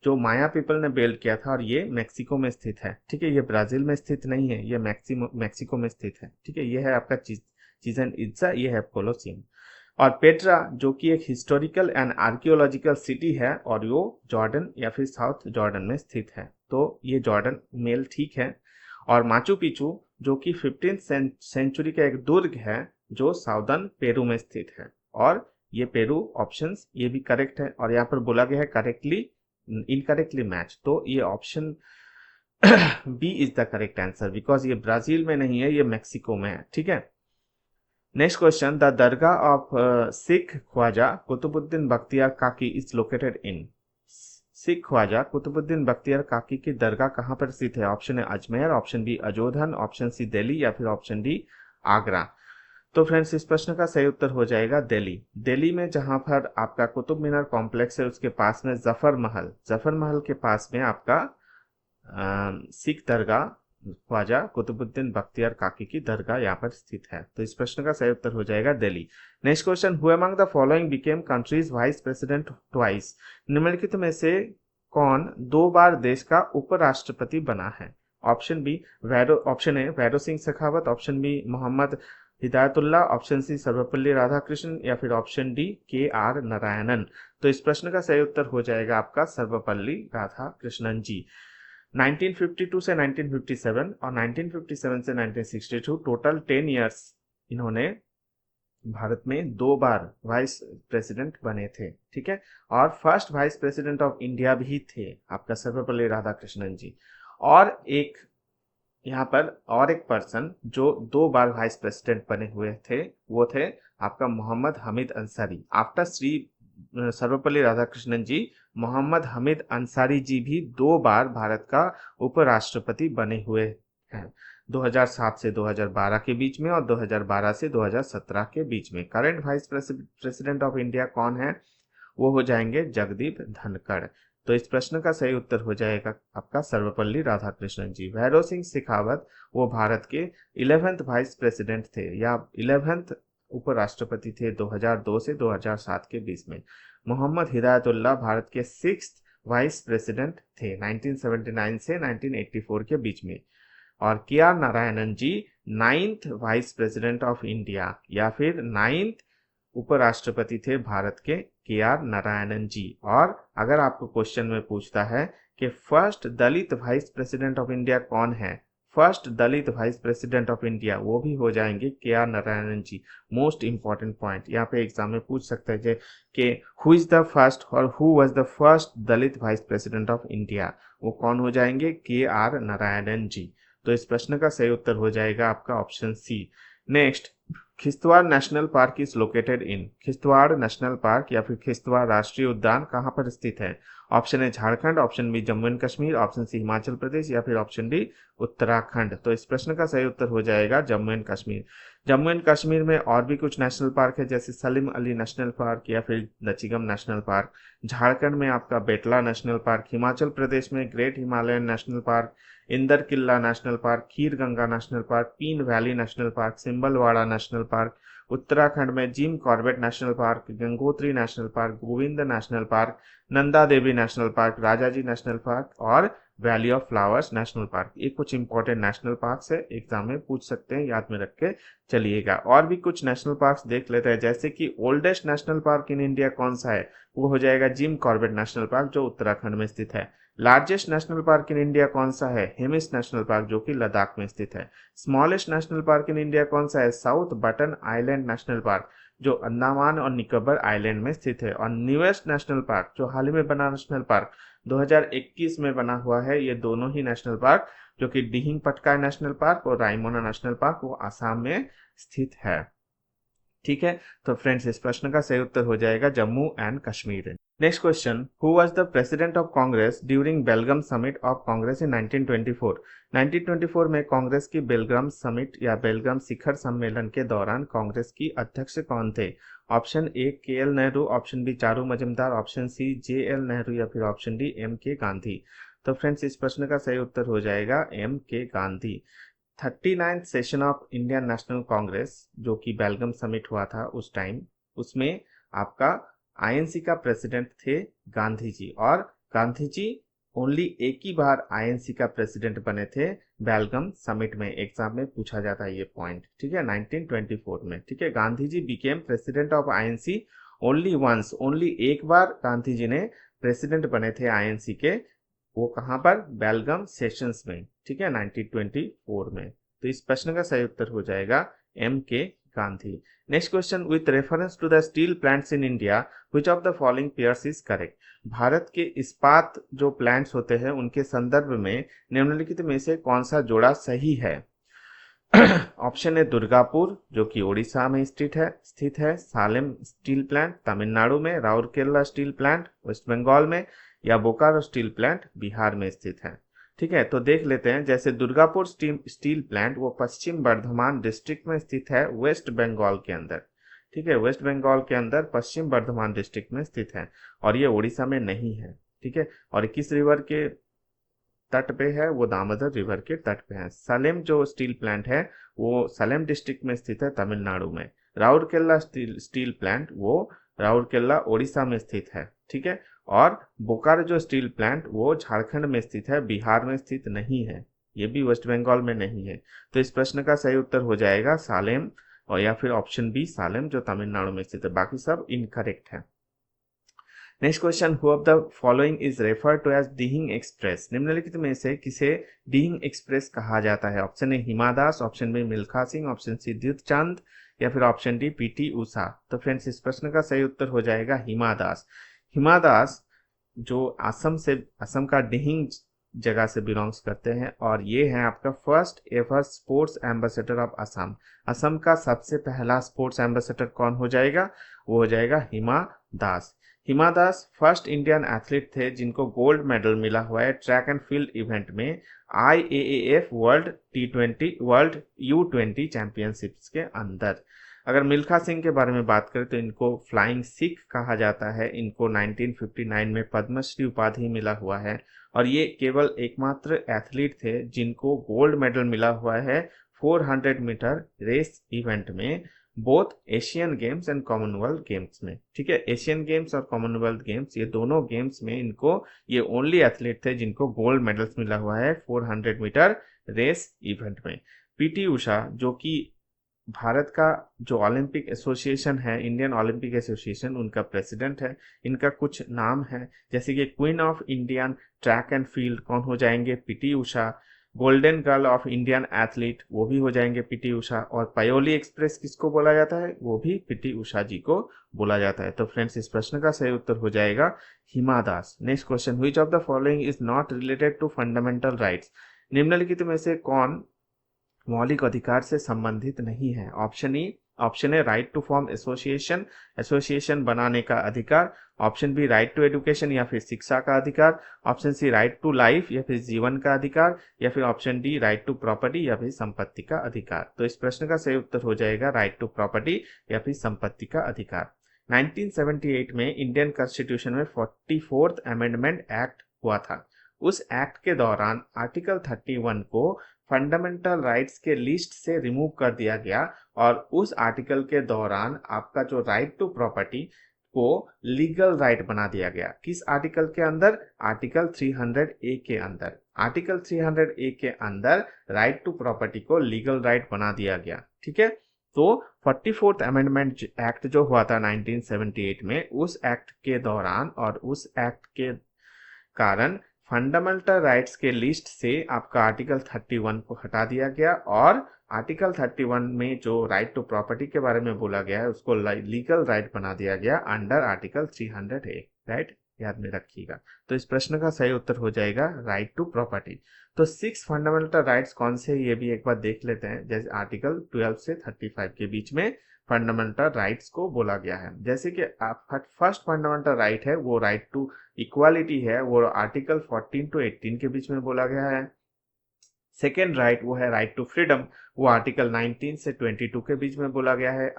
जो माया पीपल ने बिल्ड किया था और ये मेक्सिको में स्थित है। ठीक है, ये ब्राजील में स्थित नहीं है, ये मेक्सिको में स्थित है। ठीक है, ये है आपका चिचेन इट्जा, ये है कोलोसियम। और पेट्रा जो कि एक हिस्टोरिकल एंड आर्कियोलॉजिकल सिटी है और वो जॉर्डन या फिर साउथ जॉर्डन में स्थित है। तो ये जॉर्डन मेल ठीक है। और माचू पिचू जो कि 15th सेंचुरी का एक दुर्ग है जो साउदर्न पेरू में स्थित है, और ये पेरू ऑप्शंस ये भी करेक्ट है। और यहाँ पर बोला गया है करेक्टली इनकरेक्टली मैच, तो ये option B is the correct answer, because ये ब्राजील में नहीं है, ये मेक्सिको में है। ठीक है, next question, the dargah of Sheikh Khwaja Qutbuddin Bakhtiyar Kaki is located in? Sheikh Khwaja Qutbuddin Bakhtiyar Kaki की दरगाह कहाँ पर स्थित है? ऑप्शन है Ajmer, option B Ajodhan, option C Delhi या फिर ऑप्शन डी आगरा। तो फ्रेंड्स इस प्रश्न का सही उत्तर हो जाएगा दिल्ली। दिल्ली में जहां पर आपका कुतुब मीनार कॉम्प्लेक्स है उसके पास में जफर महल के पास में आपका सिख दरगाह ख्वाजा कुतुबुद्दीन बख्तियार काकी की दरगाह यहाँ पर स्थित है। तो इस प्रश्न का सही उत्तर हो जाएगा Delhi. Next question, who among the following became countries vice president twice? निम्नलिखित में से कौन 2 बार देश का उपराष्ट्रपति बना है? Option A Bhairon Singh Shekhawat, option B Mohammad Hidayatullah, option C Sarvepalli Radhakrishnan या फिर ऑप्शन डी KR नारायणन। तो इस प्रश्न का सही उत्तर हो जाएगा आपका सर्वपल्ली राधाकृष्णन जी। 1952 से 1957 और 1957 से 1962 टोटल 10 इयर्स इन्होंने भारत में 2 बार वाइस प्रेसिडेंट बने थे, ठीक है। और first vice president of India भी थे आपका सर्वपल्ली राधाकृष्णन जी। और एक यहाँ पर और एक पर्सन जो 2 बार वाइस प्रेसिडेंट बने हुए थे वो थे आपका मोहम्मद हमीद अंसारी। आफ्टर श्री सर्वपल्ली राधाकृष्णन जी, मोहम्मद हमीद अंसारी जी भी 2 बार भारत का उपराष्ट्रपति बने हुए हैं, 2007 से 2012 के बीच में और 2012 से 2017 के बीच में। Current vice president of India कौन है? वो हो जाएंगे जगदीप धनखड़। तो इस प्रश्न का सही उत्तर हो जाएगा आपका सर्वपल्ली राधाकृष्णन जी। भैरव सिंह शेखावत वो भारत के 11th वाइस प्रेसिडेंट थे या 11th उपराष्ट्रपति थे 2002 से 2007 के बीच में। मोहम्मद हिदायतुल्लाह भारत के 6th वाइस प्रेसिडेंट थे 1979 से 1984 के बीच में। और K R Narayanan ji 9th vice president of India या फिर 9th उपराष्ट्रपति थे भारत के आर नारायणन जी। और अगर आपको क्वेश्चन में पूछता है कि first Dalit vice president of India कौन है, first Dalit vice president of India, वो भी हो जाएंगे K R Narayanan ji. Most important point यहाँ पे एग्जाम में पूछ सकता है कि हु इज द फर्स्ट और who was the first Dalit vice president of India, वो कौन हो जाएंगे? के आर नारायणन जी। तो इस प्रश्न का सही उत्तर हो जाएगा आपका option C. Next, Kishtwar national park is located in. Kishtwar national park या फिर खिस्तवाड़ राष्ट्रीय उद्यान कहाँ पर स्थित है? Option A Jharkhand, option B Jammu and Kashmir, option C Himachal Pradesh या फिर ऑप्शन डी उत्तराखंड। तो इस प्रश्न का सही उत्तर हो जाएगा जम्मू एंड कश्मीर। जम्मू एंड कश्मीर में और भी कुछ नेशनल पार्क है जैसे सलीम अली नेशनल पार्क या फिर दचिगम नेशनल पार्क। झारखंड में आपका बेतला नेशनल पार्क, हिमाचल प्रदेश में great Himalayan national park, Inder Kila national park, Kheer Ganga national park, Pin valley national park, Simbalwara national park. Uttarakhand में Jim Corbett national park, Gangotri national park, Govind national park, Nanda Devi national park, Rajaji national park और valley of flowers national park. ये कुछ इंपॉर्टेंट नेशनल पार्क्स है, एग्जाम में पूछ सकते हैं, याद में रख के चलिएगा। और भी कुछ नेशनल पार्क्स देख लेते हैं जैसे कि oldest national park in India कौन सा है? वो हो जाएगा जिम कॉर्बेट नेशनल पार्क जो उत्तराखंड में स्थित है। Largest national park in India कौन सा है? हेमिस नेशनल पार्क जो कि लद्दाख में स्थित है। Smallest national park in India कौन सा है? South button island national park जो अंडमान और निकोबार आइलैंड में स्थित है। और न्यूएस्ट नेशनल पार्क जो हाल ही में बना नेशनल पार्क 2021 में बना हुआ है, ये दोनों ही नेशनल पार्क जो कि दिहिंग पटकाई नेशनल पार्क और रायमोना नेशनल पार्क वो आसाम में स्थित है। ठीक है, तो फ्रेंड्स इस प्रश्न का सही उत्तर हो जाएगा Jammu and Kashmir. Next question, who was the president of Congress during Belgaum summit of Congress in 1924? 1924 में कांग्रेस की बेलगाम समिट या बेलगाम शिखर सम्मेलन के दौरान कांग्रेस की अध्यक्ष कौन थे? Option A K L Nehru, option B Charu Majumdar, option C J L Nehru या फिर option D M K Gandhi. तो फ्रेंड्स इस प्रश्न का सही उत्तर हो जाएगा M K Gandhi. 39th session of Indian national Congress जो कि बेलगाम समिट हुआ था उस टाइम, उसमें आपका आईएनसी का प्रेसिडेंट थे गांधी जी। और गांधी जी ओनली एक ही बार आईएनसी का प्रेसिडेंट बने थे बेलगाम समिट में। एग्जाम में पूछा जाता है ये पॉइंट, ठीक है, 1924 में। ठीक है, Gandhi ji became president of INC only once, only एक बार गांधी जी ने प्रेसिडेंट बने थे आईएनसी के, वो कहां पर? बेलगाम सेशंस में। ठीक है, 1924 में। तो इस प्रश्न का सही उत्तर हो जाएगा M K Gandhi. Next question, with reference to the steel plants in India which of the following pairs is correct? Bharat के इस्पात जो प्लांट्स होते हैं उनके संदर्भ में निम्नलिखित में से कौन सा जोड़ा सही है? ऑप्शन ए दुर्गापुर जो कि उड़ीसा में स्थित है, सालेम स्टील प्लांट तमिलनाडु में, Rourkela steel plant West Bengal में या बोकारो स्टील प्लांट बिहार में स्थित है। ठीक है, तो देख लेते हैं। जैसे दुर्गापुर स्टील प्लांट वो पश्चिम बर्धमान डिस्ट्रिक्ट में स्थित है वेस्ट बंगाल के अंदर। ठीक है, वेस्ट बंगाल के अंदर पश्चिम बर्धमान डिस्ट्रिक्ट में स्थित है और ये उड़ीसा में नहीं है। ठीक है, और किस रिवर के तट पे है? वो दामोदर रिवर के तट पे है। सलेम जो स्टील प्लांट है वो सलेम डिस्ट्रिक्ट में स्थित है तमिलनाडु में। राउरकेला स्टील प्लांट वो राउरकेला ओडिशा में स्थित है। ठीक है, और बोकारो जो स्टील प्लांट वो झारखंड में स्थित है, बिहार में स्थित नहीं है, ये भी वेस्ट बंगाल में नहीं है। तो इस प्रश्न का सही उत्तर हो जाएगा सालेम और या फिर ऑप्शन बी सालेम जो तमिलनाडु में स्थित है। बाकी सब इनकरेक्ट है। Next question, who of the following is refer to as Dhing express? निम्नलिखित में से किसे दिहिंग एक्सप्रेस कहा जाता है? Option A Hima Das, option B Milkha Singh, option C Dutee Chand या फिर ऑप्शन डी पीटी उषा। तो फ्रेंड्स इस प्रश्न का सही उत्तर हो जाएगा हिमा दास। हिमा दास जो असम का डिहिंग जगह से बिलोंग्स करते हैं और ये है आपका first ever sports ambassador of Assam. Assam का सबसे पहला स्पोर्ट्स एम्बेसडर कौन हो जाएगा? वो हो जाएगा हिमा दास। Hima Das first Indian athlete थे जिनको गोल्ड मेडल मिला हुआ है ट्रैक एंड फील्ड इवेंट में IAAF वर्ल्ड U20 चैंपियनशिप्स के अंदर। अगर मिल्खा सिंह के बारे में बात करें तो इनको फ्लाइंग सिख कहा जाता है। इनको 1959 में पद्मश्री उपाधि मिला हुआ है और ये केवल एकमात्र एथलीट थे जिनको गोल्ड मेडल मिला हुआ है 400 मीटर रेस इवेंट में, both Asian games and Commonwealth games में। ठीक है, एशियन गेम्स और कॉमनवेल्थ गेम्स ये दोनों गेम्स में इनको ये ओनली एथलीट थे जिनको गोल्ड मेडल्स मिला हुआ है 400 मीटर रेस इवेंट में। पीटी उषा जो कि भारत का जो ओलंपिक एसोसिएशन है, इंडियन ओलंपिक एसोसिएशन, उनका प्रेसिडेंट है। इनका कुछ नाम है जैसे कि queen of Indian track and field कौन हो जाएंगे? PT Usha. Golden girl of Indian athlete वो भी हो जाएंगे पीटी उषा। और पायोली एक्सप्रेस किसको बोला जाता है? वो भी पीटी उषा जी को बोला जाता है। तो फ्रेंड्स इस प्रश्न का सही उत्तर हो जाएगा Hima Das. Next question, which of the following is not related to fundamental rights? निम्नलिखित में से कौन मौलिक अधिकार से संबंधित नहीं है? Option A right to form association, association बनाने का अधिकार। Option B right to education या फिर शिक्षा का अधिकार। Option C right to life या फिर जीवन का अधिकार या फिर option D right to property या फिर संपत्ति का अधिकार। तो इस प्रश्न का सही उत्तर हो जाएगा राइट टू प्रॉपर्टी या फिर संपत्ति का अधिकार। 1978 में इंडियन कॉन्स्टिट्यूशन में 44th अमेंडमेंट एक्ट हुआ था। उस एक्ट के दौरान आर्टिकल 31 को फंडामेंटल राइट्स के लिस्ट से रिमूव कर दिया गया और उस आर्टिकल के दौरान आपका जो राइट टू प्रॉपर्टी को लीगल राइट बना दिया गया। किस आर्टिकल के अंदर? आर्टिकल 300A के अंदर। आर्टिकल 300A के अंदर राइट टू प्रॉपर्टी को लीगल राइट बना दिया गया। ठीक है, तो 44th अमेंडमेंट एक्ट जो हुआ था 1978 में, उस एक्ट के दौरान और उस एक्ट के कारण फंडामेंटल राइट्स के लिस्ट से आपका आर्टिकल 31 को हटा दिया गया और आर्टिकल 31 में जो राइट टू प्रॉपर्टी के बारे में बोला गया है उसको लीगल राइट बना दिया गया अंडर आर्टिकल 300A। राइट, याद में रखिएगा। तो इस प्रश्न का सही उत्तर हो जाएगा राइट टू प्रॉपर्टी। तो 6 फंडामेंटल राइट्स कौन से ये भी एक बार देख लेते हैं। जैसे आर्टिकल 12 से 35 के बीच में फंडामेंटल राइट्स को बोला गया है। जैसे कि फर्स्ट फंडामेंटल राइट है वो राइट टू इक्वालिटी है, वो आर्टिकल 14 to 18 के बीच में बोला गया है। सेकेंड राइट वो है राइट टू फ्रीडम, वो आर्टिकल 19 से 22 के बीच में बोला गया है।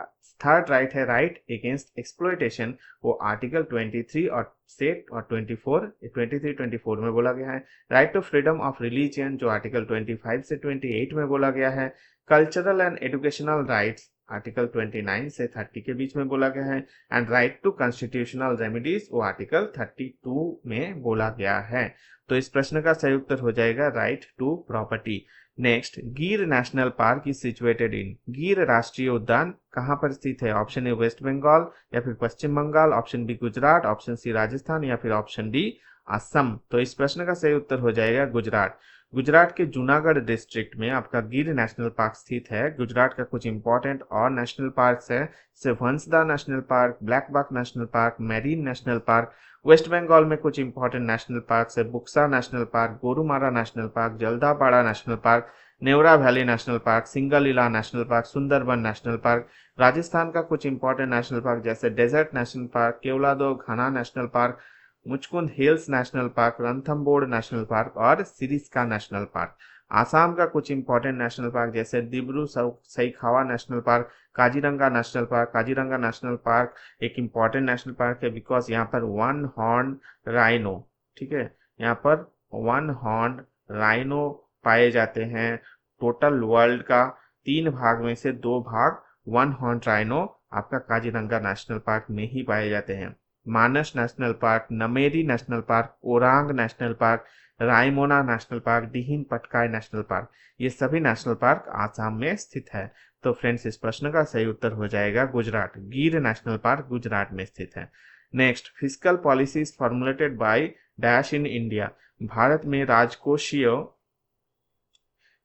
थर्ड राइट है राइट अगेंस्ट एक्सप्लॉयटेशन, वो आर्टिकल 23 और 23-24 में बोला गया है। Right to freedom of religion जो आर्टिकल 25 से 28 में बोला गया है। Cultural and educational rights article 29 से 30 के बीच में बोला गया है। And right to constitutional remedies वो आर्टिकल 32 में बोला गया है। तो इस प्रश्न का सही उत्तर हो जाएगा राइट टू प्रॉपर्टी। नेक्स्ट, गिर national park is situated in? गिर राष्ट्रीय उद्यान कहाँ पर स्थित है? ऑप्शन ए वेस्ट बंगाल या फिर Paschim Bengal, option B Gujarat, option C Rajasthan या फिर ऑप्शन डी असम। तो इस प्रश्न का सही उत्तर हो जाएगा गुजरात। गुजरात के जूनागढ़ डिस्ट्रिक्ट में आपका गिर नेशनल पार्क स्थित है। गुजरात का कुछ इंपॉर्टेंट और नेशनल पार्क है जैसे Hansda national park, blackbuck national park, marine national park. West Bengal में कुछ इंपॉर्टेंट नेशनल पार्क है Buxa national park, Gorumara national park, Jaldapara national park, Neora valley national park, Singalila national park, Sundarban national park. Rajasthan का कुछ इंपॉर्टेंट नेशनल पार्क जैसे desert national park, Keoladeo Ghana national park, Mukundra hills national park, Ranthambore national park और सिरिस्का नेशनल पार्क। आसाम का कुछ इंपॉर्टेंट नेशनल पार्क जैसे Dibru Saikhowa national park, Kaziranga national park. Kaziranga national park एक इंपॉर्टेंट नेशनल पार्क है बिकॉज यहाँ पर 1 हॉर्न राइनो, ठीक है, यहाँ पर 1 हॉर्न राइनो पाए जाते हैं। टोटल वर्ल्ड का 3 भाग में से 2 भाग 1 हॉर्न राइनो आपका काजीरंगा नेशनल पार्क में ही पाए जाते हैं। Manas national park, Nameri national park, Orang national park, Raimona national park, Dihing Patkai national park, ये सभी नेशनल पार्क आसाम में स्थित है। तो फ्रेंड्स इस प्रश्न का सही उत्तर हो जाएगा गुजरात। गिर नेशनल पार्क गुजरात में स्थित है। Next, fiscal policies formulated by dash in India. Bharat में राजकोषीय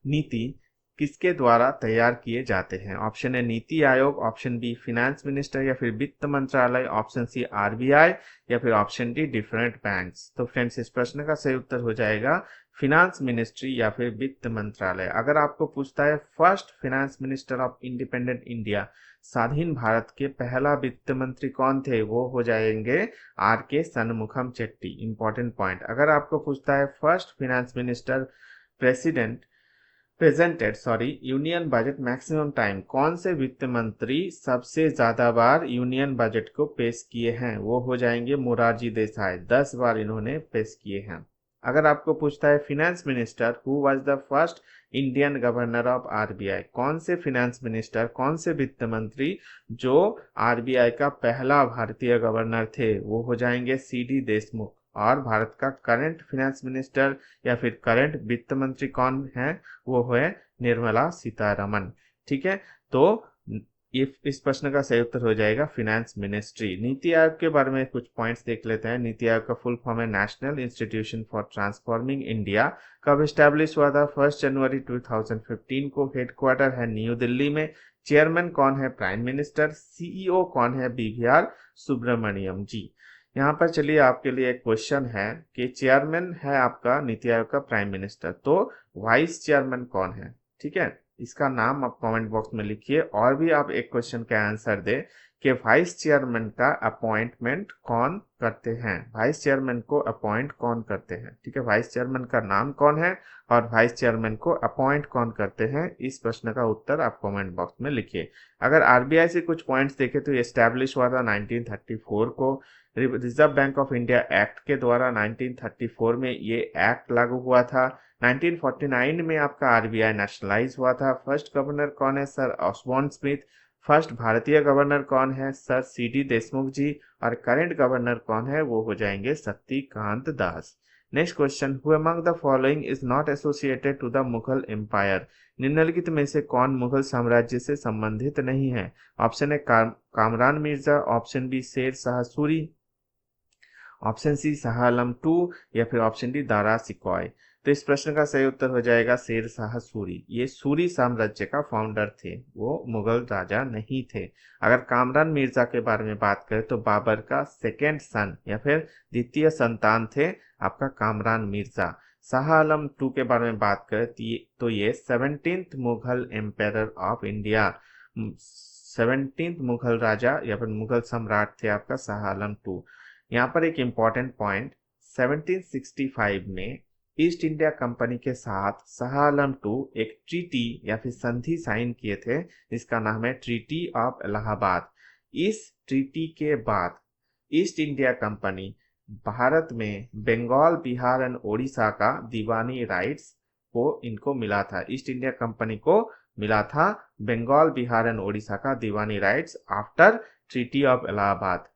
नीति किसके द्वारा तैयार किए जाते हैं? Option A NITI Aayog, option B finance minister या फिर वित्त मंत्रालय, ऑप्शन सी आरबीआई या फिर ऑप्शन डी डिफरेंट बैंक्स। तो फ्रेंड्स, इस प्रश्न का सही उत्तर हो जाएगा फिनेंस मिनिस्ट्री या फिर वित्त मंत्रालय। अगर आपको पूछता है first finance minister of independent India, स्वाधीन भारत के पहला वित्त मंत्री कौन थे, वो हो जाएंगे आर के सनमुखम चेट्टी। Important point. अगर आपको पूछता है first finance minister presented union budget maximum time, कौन से वित्त मंत्री सबसे ज्यादा बार यूनियन बजट को पेश किए हैं, वो हो जाएंगे मोरारजी देसाई। 10 बार इन्होंने पेश किए हैं। अगर आपको पूछता है finance minister who was the first Indian governor of RBI, कौन से फिनेंस मिनिस्टर, कौन से वित्त मंत्री जो आरबीआई का पहला भारतीय गवर्नर थे, वो हो जाएंगे सीडी देशमुख। और भारत का करंट फिनेंस मिनिस्टर या फिर करंट वित्त मंत्री कौन है, वो है निर्मला सीतारमन। ठीक है, तो इस प्रश्न का सही उत्तर हो जाएगा फिनेंस मिनिस्ट्री। नीति आयोग के बारे में कुछ पॉइंट्स देख लेते हैं। नीति आयोग का फुल फॉर्म है national institution for transforming India. कब स्टैब्लिश हुआ था? 1 जनवरी 2015 को। हेडक्वार्टर है न्यू दिल्ली में। चेयरमैन कौन है? Prime minister. सीईओ कौन है? बीवीआर सुब्रमण्यम जी। यहाँ पर चलिए आपके लिए एक क्वेश्चन है कि चेयरमैन है आपका नीति आयोग का प्राइम मिनिस्टर, तो वाइस चेयरमैन कौन है? ठीक है, इसका नाम आप कमेंट बॉक्स में लिखिए। और भी आप एक क्वेश्चन का आंसर दें कि वाइस चेयरमैन का अपॉइंटमेंट कौन करते हैं, वाइस चेयरमैन को अपॉइंट कौन करते हैं। ठीक है, वाइस चेयरमैन का नाम कौन है और वाइस चेयरमैन को अपॉइंट कौन करते हैं, इस प्रश्न का उत्तर आप कमेंट बॉक्स में लिखिए। अगर आरबीआई से कुछ पॉइंट्स देखें तो ये एस्टैब्लिश हुआ था 1934 को। Reserve bank of India act के द्वारा 1934 में ये एक्ट लागू हुआ था। 1949 में आपका आरबीआई नेशनलाइज हुआ था। फर्स्ट गवर्नर कौन है? Sir Osborne Smith. फर्स्ट भारतीय गवर्नर कौन है? Sir CD Deshmukh ji. और करंट गवर्नर कौन है? वो हो जाएंगे Shaktikanta Das. Next question, who among the following is not associated to the Mughal empire? निम्नलिखित में से कौन मुगल साम्राज्य से संबंधित नहीं है? Option A Kamran Mirza, option B Sher Shah Suri, option C Shah Alam 2 या फिर ऑप्शन डी दारा सिकॉय। तो इस प्रश्न का सही उत्तर हो जाएगा शेर शाह सूरी। ये सूरी साम्राज्य का फाउंडर थे, वो मुगल राजा नहीं थे। अगर कामरान मिर्जा के बारे में बात करें तो बाबर का सेकेंड सन या फिर द्वितीय संतान थे आपका कामरान मिर्जा। शाह आलम 2 के बारे में बात करें तो ये 17th Mughal empire of India, 17th Mughal राजा या फिर मुगल सम्राट थे आपका शाह आलम 2। यहाँ पर एक इंपॉर्टेंट पॉइंट, 1765 में ईस्ट इंडिया कंपनी के साथ शाह आलम 2 एक ट्रीटी या फिर संधि साइन किए थे जिसका नाम है ट्रीटी ऑफ इलाहाबाद। इस ट्रीटी के बाद ईस्ट इंडिया कंपनी भारत में बंगाल, बिहार एंड ओडिशा का दीवानी राइट्स को इनको मिला था। ईस्ट इंडिया कंपनी को मिला था बंगाल, बिहार एंड ओडिशा का diwani rights after treaty of Allahabad.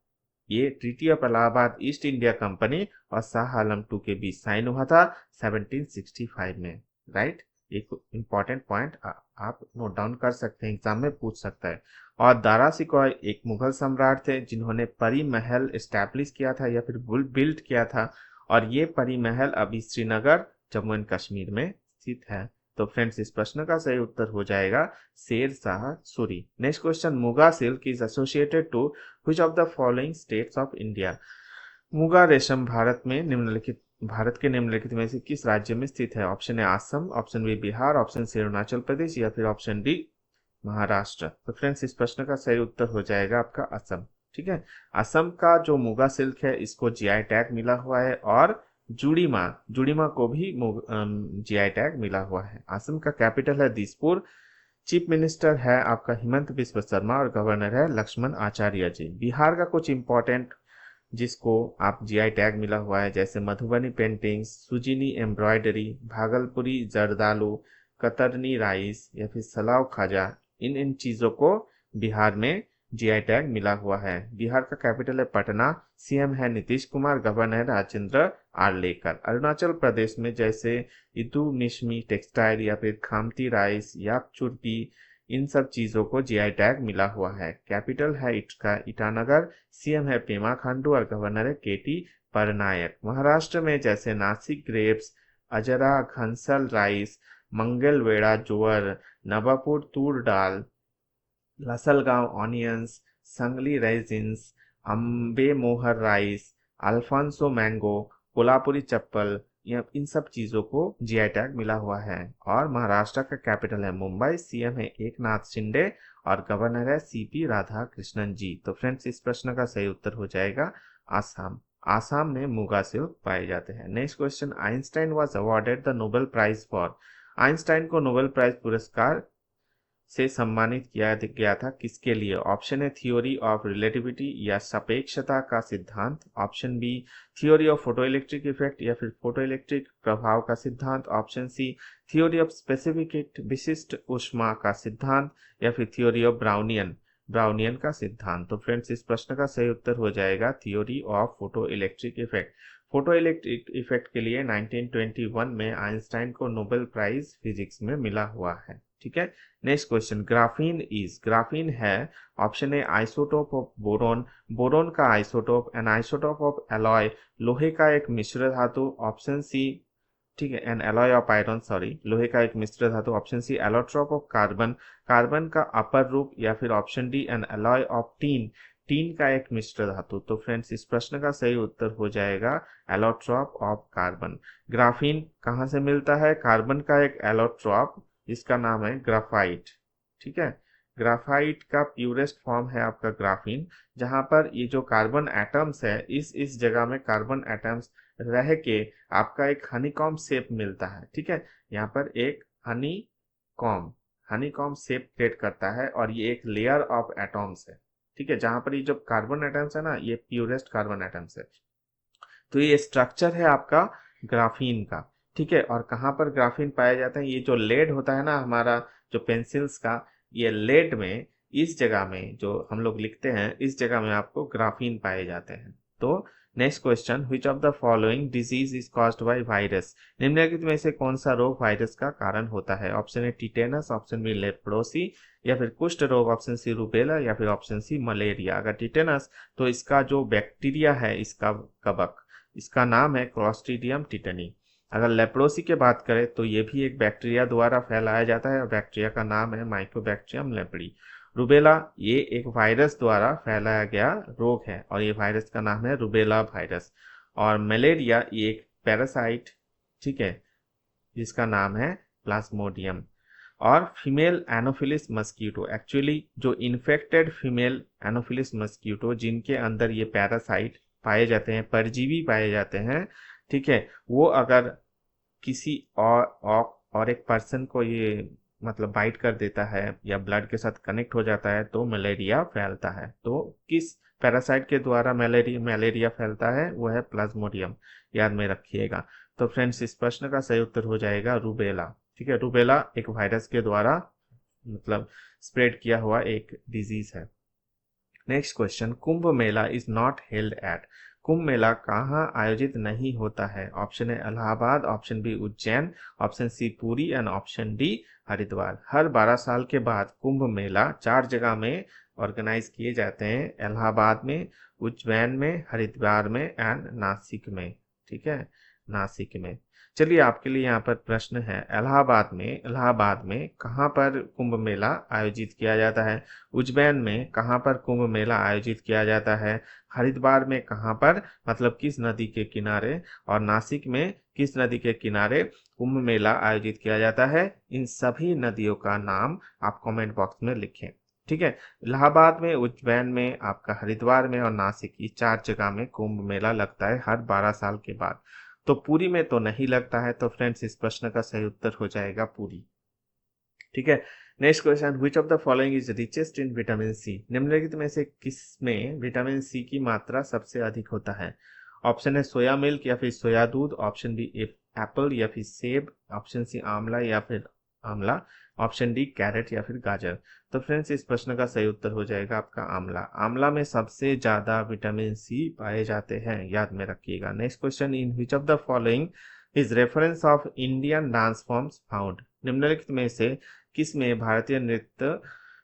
ये treaty of Allahabad East India company और शाह आलम 2 के बीच साइन हुआ था 1765 में। राइट, एक इंपॉर्टेंट पॉइंट आप नोट डाउन कर सकते हैं, एग्जाम में पूछ सकता है। और दारा सिकॉय एक मुगल सम्राट थे जिन्होंने परी महल एस्टैब्लिश किया था या फिर बिल्ड किया था, और ये परी महल अभी श्रीनगर, जम्मू एंड कश्मीर में स्थित है। तो फ्रेंड्स, इस प्रश्न का सही उत्तर हो जाएगा Sher Shah Suri. Next question, muga silk is associated to which of the following states of India? Muga रेशम भारत के निम्नलिखित में से किस राज्य में स्थित है? Option A Assam, option B Bihar, option C Arunachal Pradesh या फिर ऑप्शन डी महाराष्ट्र। तो फ्रेंड्स, इस प्रश्न का सही उत्तर हो जाएगा आपका असम। ठीक है, असम का जो मुगा सिल्क है इसको जीआई टैग मिला हुआ है, और जुड़ीमा को भी जीआई टैग मिला हुआ है। असम का कैपिटल है दिसपुर। चीफ मिनिस्टर है आपका हिमंत बिस्व शर्मा और गवर्नर है लक्ष्मण आचार्य जी। बिहार का कुछ इंपॉर्टेंट जिसको आप जीआई टैग मिला हुआ है जैसे मधुबनी पेंटिंग्स, सुजीनी एम्ब्रॉयडरी, भागलपुरी जर्दालू, कतरनी राइस या फिर सलाव खाजा, इन चीजों को बिहार में जीआई टैग मिला हुआ है। बिहार का कैपिटल है पटना। सीएम है नीतीश कुमार, गवर्नर है राजेंद्र आर्लेकर। अरुणाचल प्रदेश में जैसे इदू निश्मी टेक्सटाइल या फिर खामती राइस, याक चुरपी, इन सब चीजों को जीआई टैग मिला हुआ है। कैपिटल है इसका ईटानगर, सीएम है पेमा खांडू और गवर्नर है केटी परनायक। महाराष्ट्र में जैसे नासिक ग्रेप्स, अजरा घंसल राइस, मंगलवेड़ा जोअर, नवापुर तूर दाल, लसलगांव ऑनियंस, संगली रेजिन्स, अम्बे मोहर राइस, अल्फांसो मैंगो, कोल्हापुरी चप्पल, यह इन सब चीजों को जीआई टैग मिला हुआ है। और महाराष्ट्र का कैपिटल है मुंबई, सीएम है एकनाथ शिंदे और गवर्नर है सीपी राधा कृष्णन जी। तो फ्रेंड्स इस प्रश्न का सही उत्तर हो जाएगा आसाम। आसाम में मुगा सिल्क पाए जाते हैं। Next question, Einstein was awarded the Nobel prize for. Einstein को नोबेल प्राइज पुरस्कार से सम्मानित किया गया था किसके लिए? ऑप्शन है थ्योरी ऑफ रिलेटिविटी या सापेक्षता का सिद्धांत, option B theory of photoelectric effect या फिर फोटोइलेक्ट्रिक प्रभाव का सिद्धांत, option C theory of specific विशिष्ट ऊष्मा का सिद्धांत या फिर थ्योरी ऑफ ब्राउनियन का सिद्धांत। तो फ्रेंड्स इस प्रश्न का सही उत्तर हो जाएगा theory of photo electric effect. Photo electric effect के लिए 1921 में आइंस्टाइन को नोबेल प्राइज फिजिक्स में मिला हुआ है। ठीक है। नेक्स्ट क्वेश्चन, ग्राफीन है option A isotope of boron, boron का isotope, an isotope of alloy, लोहे का एक मिश्र धातु, ऑप्शन सी, ठीक है, an alloy of iron, sorry, लोहे का एक मिश्र धातु, option C allotrope of carbon, carbon का अपर रूप, या फिर option D an alloy of tin, tin का एक मिश्र धातु। तो फ्रेंड्स इस प्रश्न का सही उत्तर हो जाएगा एलोट्रोप ऑफ कार्बन। ग्राफीन कहाँ से मिलता है? कार्बन का एक एलोट्रोप, इसका नाम है ग्राफाइट। ठीक है, ग्राफाइट का प्यूरेस्ट फॉर्म है आपका ग्राफीन, जहां पर ये जो कार्बन एटम्स है इस जगह में कार्बन एटम्स रह के आपका एक हनीकॉम्ब शेप मिलता है। ठीक है, यहाँ पर एक हनीकॉम्ब शेप क्रिएट करता है और ये एक लेयर ऑफ एटम्स है। ठीक है, जहां पर ये जो कार्बन एटम्स है ना, ये प्यूरेस्ट कार्बन एटम्स है। तो ये स्ट्रक्चर है आपका ग्राफीन का। ठीक है, और कहाँ पर ग्राफीन पाया जाता है? ये जो लेड होता है ना हमारा, जो पेंसिल्स का, ये लेड में इस जगह में जो हम लोग लिखते हैं इस जगह में आपको ग्राफीन पाए जाते हैं। तो next question, which of the following disease is caused by virus. निम्नलिखित में से कौन सा रोग वायरस का कारण होता है? Option A tetanus, option B leprosy या फिर कुष्ठ रोग, ऑप्शन सी रूबेला या फिर ऑप्शन सी मलेरिया। अगर टिटेनस तो इसका जो बैक्टीरिया है, इसका कवक, इसका नाम है क्लॉस्ट्रीडियम टिटनी। अगर लेप्रोसी की बात करें तो ये भी एक बैक्टीरिया द्वारा फैलाया जाता है और बैक्टीरिया का नाम है माइकोबैक्टीरियम लेप्री। रूबेला ये एक वायरस द्वारा फैलाया गया रोग है और ये वायरस का नाम है रूबेला वायरस। और मलेरिया ये एक पैरासाइट, ठीक है, जिसका नाम है प्लाज्मोडियम। और फीमेल एनोफिलिस मस्कीटो, एक्चुअली जो इन्फेक्टेड फीमेल एनोफिलिस मस्कीटो जिनके अंदर ये पैरासाइट पाए जाते हैं, परजीवी पाए जाते हैं, ठीक है, वो अगर किसी और एक पर्सन को ये मतलब बाइट कर देता है या ब्लड के साथ कनेक्ट हो जाता है तो मलेरिया फैलता है। तो किस पैरासाइट के द्वारा मलेरिया फैलता है? वो है प्लाज्मोडियम, याद में रखिएगा। तो फ्रेंड्स इस प्रश्न का सही उत्तर हो जाएगा रूबेला। ठीक है, रूबेला एक वायरस के द्वारा मतलब स्प्रेड किया हुआ एक डिजीज है। Next question, Kumbh Mela is not held at. Kumbh Mela कहाँ आयोजित नहीं होता है? ऑप्शन है Allahabad, option B Ujjain, option C Puri and option D Haridwar. हर 12 साल के बाद कुंभ मेला 4 जगह में ऑर्गेनाइज किए जाते हैं, इलाहाबाद में, उज्जैन में, हरिद्वार में एंड नासिक में। ठीक है, नासिक में। चलिए आपके लिए यहाँ पर प्रश्न है, इलाहाबाद में कहाँ पर कुंभ मेला आयोजित किया जाता है? उज्जैन में कहाँ पर कुंभ मेला आयोजित किया जाता है? हरिद्वार में कहाँ पर, मतलब किस नदी के किनारे? और नासिक में किस नदी के किनारे कुंभ मेला आयोजित किया जाता है? इन सभी नदियों का नाम आप कमेंट बॉक्स में लिखें। ठीक है, इलाहाबाद में, उज्जैन में, आपका हरिद्वार में और नासिक, ये 4 जगह में कुंभ मेला लगता है हर 12 साल के बाद। तो पुरी में तो नहीं लगता है। तो फ्रेंड्स इस प्रश्न का सही उत्तर हो जाएगा पुरी। ठीक है, next question, which of the following is richest in vitamin C. निम्नलिखित में से किस में विटामिन सी की मात्रा सबसे अधिक होता है? ऑप्शन है सोया मिल्क या फिर सोया दूध, ऑप्शन बी एप्पल या फिर सेब, option C amla, option D carrot या फिर गाजर। तो फ्रेंड्स इस प्रश्न का सही उत्तर हो जाएगा आपका आमला। आमला में सबसे ज्यादा विटामिन सी पाए जाते हैं, याद में रखिएगा। Next question, in which of the following is reference of Indian dance forms found. निम्नलिखित में से किस में भारतीय नृत्य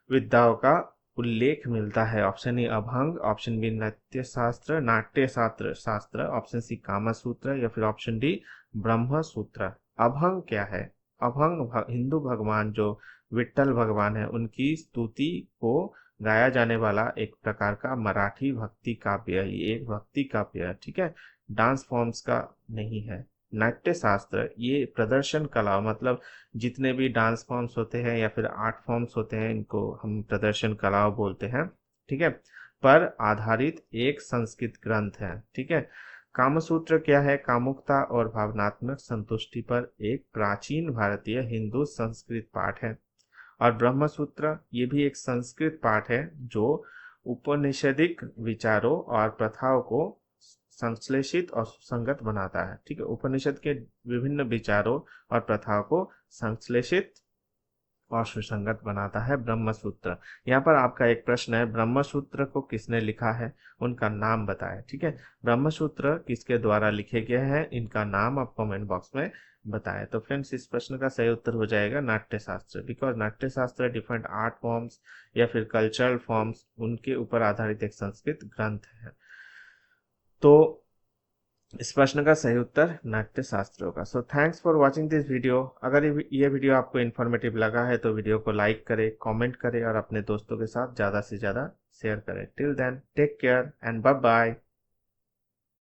विद्याओं का उल्लेख मिलता है? Option A abhang, option B Nritya Shastra, नाट्य शास्त्र शास्त्र, ऑप्शन सी कामा सूत्र, या फिर ऑप्शन डी ब्रह्म सूत्र। अभंग क्या है? अभंग हिंदू भगवान जो विट्ठल भगवान है उनकी स्तुति को गाया जाने वाला एक प्रकार का मराठी भक्ति काव्य है। ये एक भक्ति काव्य है, ठीक है, डांस फॉर्म्स का नहीं है। नाट्य शास्त्र ये प्रदर्शन कला, मतलब जितने भी डांस फॉर्म्स होते हैं या फिर आर्ट फॉर्म्स होते हैं इनको हम प्रदर्शन कला बोलते हैं, ठीक है, पर आधारित एक संस्कृत ग्रंथ है, ठीक है। कामसूत्र क्या है? कामुकता और भावनात्मक संतुष्टि पर एक प्राचीन भारतीय हिंदू संस्कृत पाठ है। और ब्रह्म सूत्र ये भी एक संस्कृत पाठ है जो उपनिषदिक विचारों और प्रथाओं को संश्लेषित और सुसंगत बनाता है, ठीक है। उपनिषद के विभिन्न विचारों और प्रथाओं को संश्लेषित और सुसंगत बनाता है ब्रह्म सूत्र। यहाँ पर आपका एक प्रश्न है, ब्रह्म सूत्र को किसने लिखा है? उनका नाम बताएं, ठीक है। ब्रह्म सूत्र किसके द्वारा लिखे गए हैं? इनका नाम आप कमेंट बॉक्स में बताएं। तो फ्रेंड्स, इस प्रश्न का सही उत्तर हो जाएगा नाट्य शास्त्र, बिकॉज नाट्य शास्त्र डिफरेंट आर्ट फॉर्म्स या फिर कल्चरल फॉर्म्स उनके ऊपर आधारित एक संस्कृत ग्रंथ है। तो इस प्रश्न का सही उत्तर नाट्य शास्त्र होगा। So thanks for watching this video. अगर ये वीडियो आपको इन्फॉर्मेटिव लगा है तो वीडियो को लाइक करें, कमेंट करें और अपने दोस्तों के साथ ज़्यादा से ज़्यादा शेयर करें। Till then take care and bye bye.